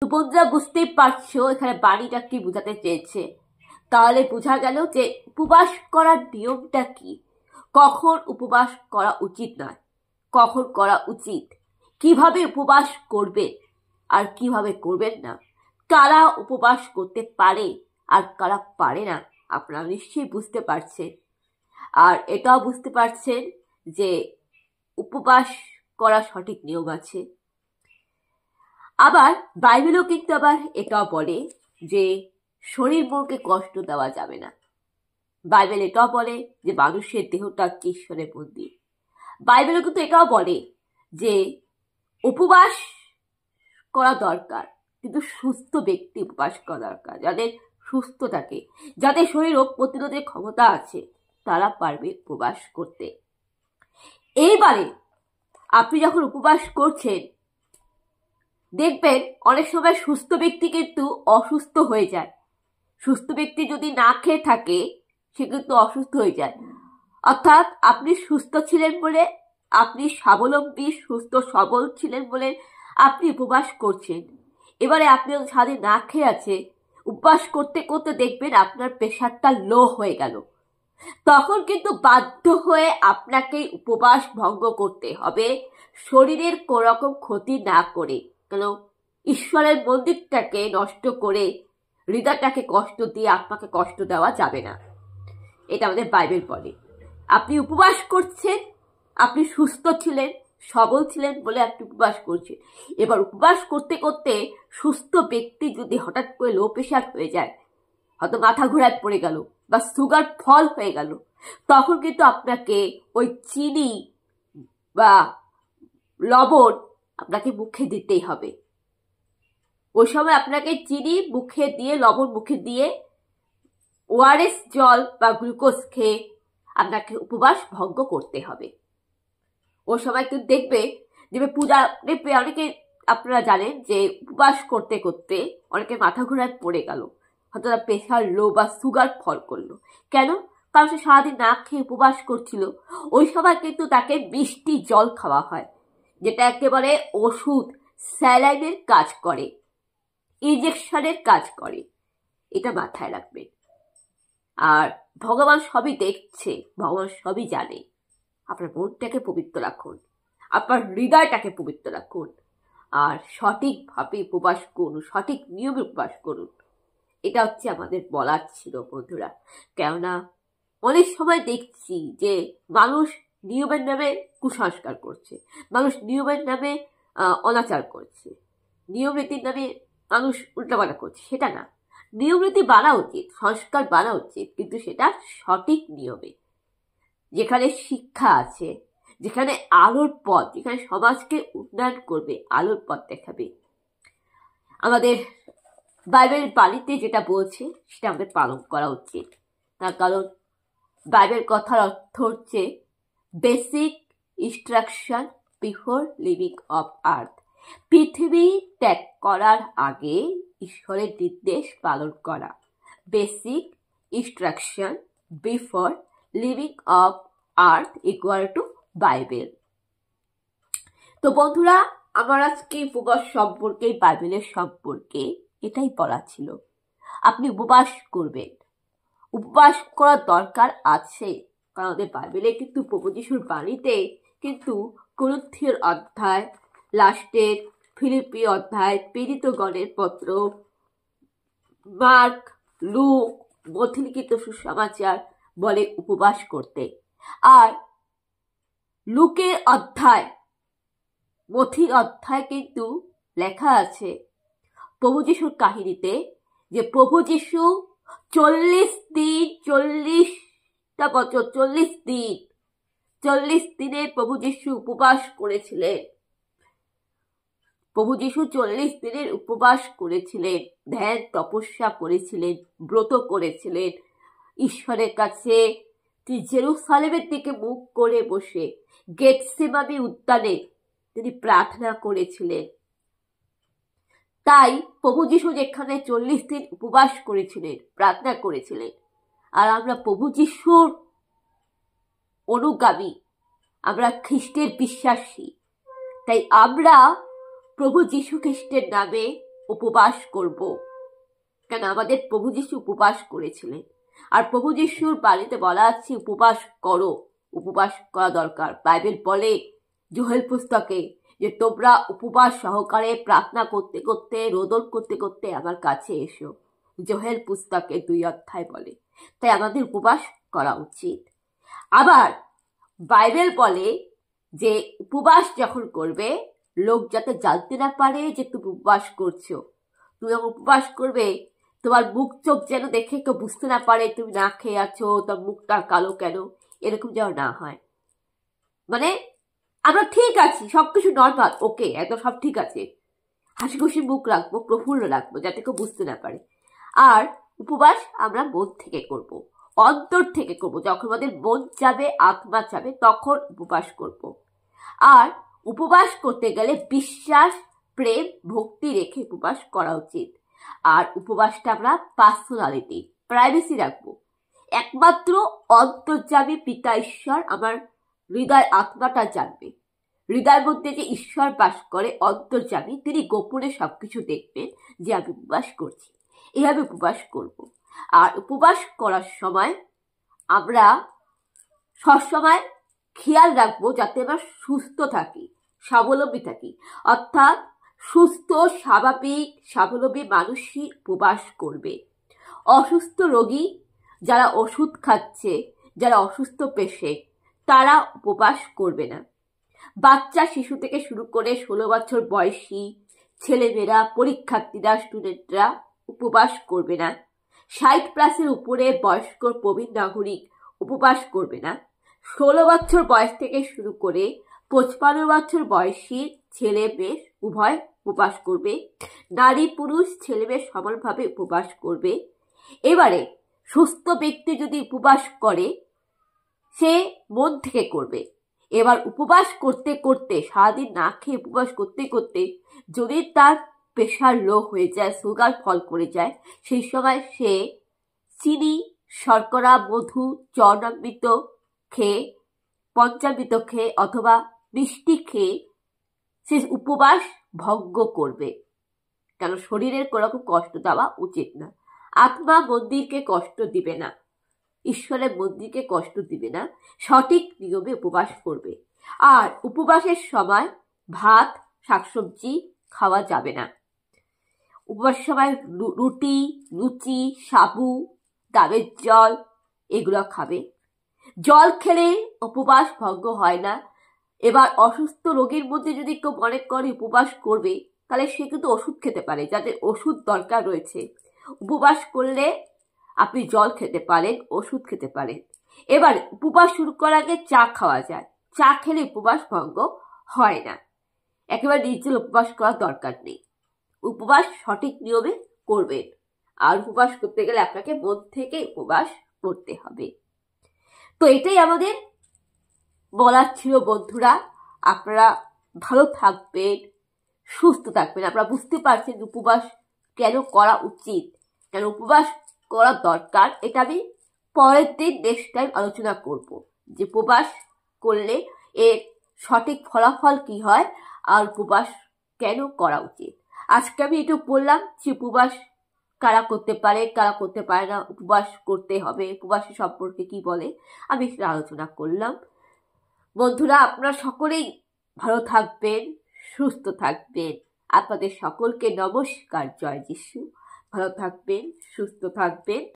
তো বন্ধুরা বুঝতেই পারছো এখানে বাণীটা কি বোঝাতে চেয়েছে। তাহলে বোঝা গেল যে উপবাস করার নিয়মটা কি, কখন উপবাস করা উচিত নয়, কখন করা উচিত, কিভাবে উপবাস করবে আর কিভাবে করবেন না, কারা উপবাস করতে পারে আর কারা পারে না, আপনারা নিশ্চয়ই বুঝতে পারছেন। আর এটাও বুঝতে পারছেন যে উপবাস করা সঠিক নিয়ম আছে। আবার বাইবেলও কিন্তু আবার এটাও বলে যে শরীর মনকে কষ্ট দেওয়া যাবে না। বাইবেল এটাও বলে যে মানুষের দেহটা ঈশ্বরের মন্দির। বাইবেলও কিন্তু এটাও বলে যে উপবাস করা দরকার, কিন্তু সুস্থ ব্যক্তি উপবাস করা দরকার। যাদের সুস্থ থাকে, যাদের শরীর রোগ প্রতিরোধের ক্ষমতা আছে, তারা পারবে উপবাস করতে। এইবারে আপনি যখন উপবাস করছেন দেখবেন অনেক সময় সুস্থ ব্যক্তি কিন্তু অসুস্থ হয়ে যায়। সুস্থ ব্যক্তি যদি না খেয়ে থাকে সে কিন্তু অসুস্থ হয়ে যায়। অর্থাৎ আপনি সুস্থ ছিলেন বলে, আপনি স্বাবলম্বী সুস্থ সবল ছিলেন বলে আপনি উপবাস করছেন। এবারে আপনি সারাদিন না খেয়ে আছে, উপবাস করতে করতে দেখবেন আপনার প্রেশারটা লো হয়ে গেল। তখন কিন্তু বাধ্য হয়ে আপনাকে উপবাস ভঙ্গ করতে হবে, শরীরের কোনো রকম ক্ষতি না করে। কেন? ঈশ্বরের মন্দিরটাকে নষ্ট করে হৃদয়টাকে কষ্ট দিয়ে আত্মাকে কষ্ট দেওয়া যাবে না, এটা আমাদের বাইবেল বলে। আপনি উপবাস করছেন, আপনি সুস্থ ছিলেন সবল ছিলেন বলে আপনি উপবাস করছেন। এবার উপবাস করতে করতে সুস্থ ব্যক্তি যদি হঠাৎ করে লো প্রেশার হয়ে যায়, হয়তো মাথা ঘোরায় পড়ে গেল বা সুগার ফল হয়ে গেল, তখন কিন্তু আপনাকে ওই চিনি বা লবণ আপনাকে মুখে দিতেই হবে। ওই সময় আপনাকে চিনি মুখে দিয়ে, লবণ মুখে দিয়ে, ওআরএস জল বা গ্লুকোজ খেয়ে আপনাকে উপবাস ভঙ্গ করতে হবে। ওই সময় কিন্তু দেখবে পূজা অনেকে, আপনারা জানেন যে উপবাস করতে করতে অনেকে মাথা ঘোরায় পড়ে গেল, হয়তো তার প্রেশার লো বা সুগার ফল করলো। কেন? কারণ সে সারাদিন না খেয়ে উপবাস করছিল। ওই সময় কিন্তু তাকে মিষ্টি জল খাওয়া হয়, যেটা একেবারে ওষুধ, স্যালাইনের কাজ করে, ইনজেকশনের কাজ করে। এটা মাথায় রাখবেন। আর ভগবান সবই দেখছে, ভগবান সবই জানে। আপনার মনটাকে পবিত্র রাখুন, আপনার হৃদয়টাকে পবিত্র রাখুন, আর সঠিকভাবে উপবাস করুন, সঠিক নিয়মে উপবাস করুন। এটা হচ্ছে আমাদের বলার ছিল বন্ধুরা। কেননা অনেক সময় দেখছি যে মানুষ নিয়মের নামে কুসংস্কার করছে, মানুষ নিয়মের নামে অনাচার করছে, নিয়ম নীতির নামে মানুষ উল্টাপাল্টা করছে। সেটা না, নিয়ম নীতি বানা উচিত, সংস্কার বানা উচিত, কিন্তু সেটা সঠিক নিয়মে, যেখানে শিক্ষা আছে, যেখানে আলোর পথ, যেখানে সমাজকে উন্নয়ন করবে, আলোর পথ দেখাবে। আমাদের বাইবেল বাণীতে যেটা বলছে সেটা আমাদের পালন করা উচিত। তার কারণ বাইবেল কথার অর্থ হচ্ছে basic instruction before living of earth. পৃথিবী ত্যাগ করার আগে ঈশ্বরের নির্দেশ পালন করা। Basic instruction before living of earth equal to Bible. তো বন্ধুরা, আমার আজকে উপবাস সম্পর্কে, বাইবেলের সম্পর্কে এটাই বলা ছিল। আপনি উপবাস করবেন, উপবাস করার দরকার আছে। কারণ আমাদের বাইবেলে কিন্তু প্রভু যিশুর বাণীতে কিন্তু করিন্থীয় অধ্যায়, লাস্টের ফিলিপি অধ্যায়, পীড়িতগণের পত্র, মার্ক, লুক, মথি লিখিত সুসমাচার বলে উপবাস করতে। আর লুকের অধ্যায়, মথির অধ্যায় কিন্তু লেখা আছে প্রভু যিশুর কাহিনীতে যে প্রভু যিশু 40 দিন, 40টা বছর, 40 দিনে প্রভু যিশু উপবাস করেছিলেন। প্রভু যিশু 40 দিনের উপবাস করেছিলেন, ধ্যান তপস্যা করেছিলেন, ব্রত করেছিলেন। ঈশ্বরের কাছে তিনি জেরুসালেমের দিকে মুখ করে বসে গেতসেমানি উদ্যানে তিনি প্রার্থনা করেছিলেন। তাই প্রভু যিশু যেখানে 40 দিন উপবাস করেছিলেন, প্রার্থনা করেছিলেন, আর আমরা প্রভু যিশুর অনুগামী, আমরা খ্রিস্টের বিশ্বাসী, তাই আমরা প্রভু যীশু খ্রিস্টের নামে উপবাস করব। কেন আমাদের প্রভু যীশু উপবাস করেছিলেন, আর প্রভু যীশুর বাণীতে বলা আছে উপবাস করো, উপবাস করা দরকার। বাইবেল বলে যোহেল পুস্তকে যে তোমরা উপবাস সহকারে প্রার্থনা করতে করতে রোদন করতে করতে আমার কাছে এসো, যোহেল পুস্তকে 2 অধ্যায় বলে। তাই আমাদের উপবাস করা উচিত। আবার বাইবেল বলে যে উপবাস যখন করবে লোক যাতে জানতে না পারে যে তুমি উপবাস করছো। তুমি যখন উপবাস করবে তোমার মুখ চোখ যেন দেখে কেউ বুঝতে না পারে তুমি না খেয়ে আছো, তোমার মুখটা কালো কেন, এরকম যেন না হয়। মানে আমরা ঠিক আছি, সবকিছু নর্মাল, ওকে, একদম সব ঠিক আছে, হাসি খুশি মুখ রাখবো, প্রফুল্ল রাখবো, যাতে কেউ বুঝতে না পারে। আর উপবাস আমরা মন থেকে করব, অন্তর থেকে করব। যখন আমাদের মন যাবে, আত্মা যাবে, তখন উপবাস করব। আর উপবাস করতে গেলে বিশ্বাস, প্রেম, ভক্তি রেখে উপবাস করা উচিত। আর উপবাসটা আমরা পার্সোনালিটি, প্রাইভেসি রাখবো। একমাত্র অন্তর্যামী পিতা ঈশ্বর আমার হৃদয় আত্মাটা জানবে। হৃদয়ের মধ্যে যে ঈশ্বর বাস করে অন্তর্যামী, তিনি গোপনে সবকিছু দেখবেন যে আমি উপবাস করছি। এভাবে উপবাস করব। আর উপবাস করার সময় আমরা সবসময় খেয়াল রাখবো যাতে আমরা সুস্থ থাকি, স্বাবলম্বী থাকি। অর্থাৎ সুস্থ স্বাভাবিক স্বাবলম্বী মানুষই উপবাস করবে। অসুস্থ রোগী যারা ওষুধ খাচ্ছে, যারা অসুস্থ পেশেন্ট, তারা উপবাস করবে না। বাচ্চা শিশু থেকে শুরু করে 16 বছর বয়সী ছেলেমেয়েরা, পরীক্ষার্থীরা, স্টুডেন্টরা উপবাস করবে না। 60+ উপরে বয়স্ক প্রবীণ নাগরিক উপবাস করবে না। 16 বছর বয়স থেকে শুরু করে 55 বছর বয়সী ছেলে মেয়ে উভয় উপবাস করবে। নারী পুরুষ ছেলে মেয়ে সমানভাবে উপবাস করবে। এবারে সুস্থ ব্যক্তি যদি উপবাস করে সে মন থেকে করবে। এবার উপবাস করতে করতে, সারাদিন না খেয়ে উপবাস করতে করতে যদি তার প্রেশার লো হয়ে যায়, সুগার ফল করে যায়, সেই সময় সে চিনি, শর্করা, মধু, চরণামৃত খেয়ে, পঞ্চামৃত খেয়ে অথবা মিষ্টি খেয়ে সে উপবাস ভঙ্গ করবে। কেন শরীরের কোনো রকম কষ্ট দেওয়া উচিত না। আত্মা মন্দিরকে কষ্ট দিবে না, ঈশ্বরের মন্দিরকে কষ্ট দিবে না। সঠিক নিয়মে উপবাস করবে। আর উপবাসের সময় ভাত, শাকসবজি খাওয়া যাবে না। উপবাসের সময় রুটি, লুচি, সাবু, ডাবের জল এগুলো খাবে। জল খেলে উপবাস ভঙ্গ হয় না। এবার অসুস্থ রোগীর মধ্যে যদি কেউ মনে করে উপবাস করবে, তাহলে সে কিন্তু ওষুধ খেতে পারে, যাদের ওষুধ দরকার রয়েছে। উপবাস করলে আপনি জল খেতে পারেন, ওষুধ খেতে পারেন। এবার উপবাস শুরু করার আগে চা খাওয়া যায়। চা খেলে উপবাস ভঙ্গ হয় না। একেবারে নির্জল উপবাস করার দরকার নেই। উপবাস সঠিক নিয়মে করবেন। আর উপবাস করতে গেলে আপনাকে মন থেকে উপবাস করতে হবে। তো এটাই আমাদের বলার ছিল বন্ধুরা। আপনারা ভালো থাকবেন, সুস্থ থাকবেন। আপনারা বুঝতে পারছেন উপবাস কেন করা উচিত, কেন উপবাস করা দরকার। এটা আমি পরের দিন নেক্সট টাইম আলোচনা করব যে উপবাস করলে এর সঠিক ফলাফল কি হয় আর উপবাস কেন করা উচিত। আজকে আমি একটু বললাম যে উপবাস কারা করতে পারে, কারা করতে পারে না, উপবাস করতে হবে, উপবাসের সম্পর্কে কি বলে, আমি সেটা আলোচনা করলাম। বন্ধুরা আপনারা সকলেই ভালো থাকবেন, সুস্থ থাকবেন। আপনাদের সকলকে নমস্কার, জয় যিশু। ভালো থাকবেন, সুস্থ থাকবেন।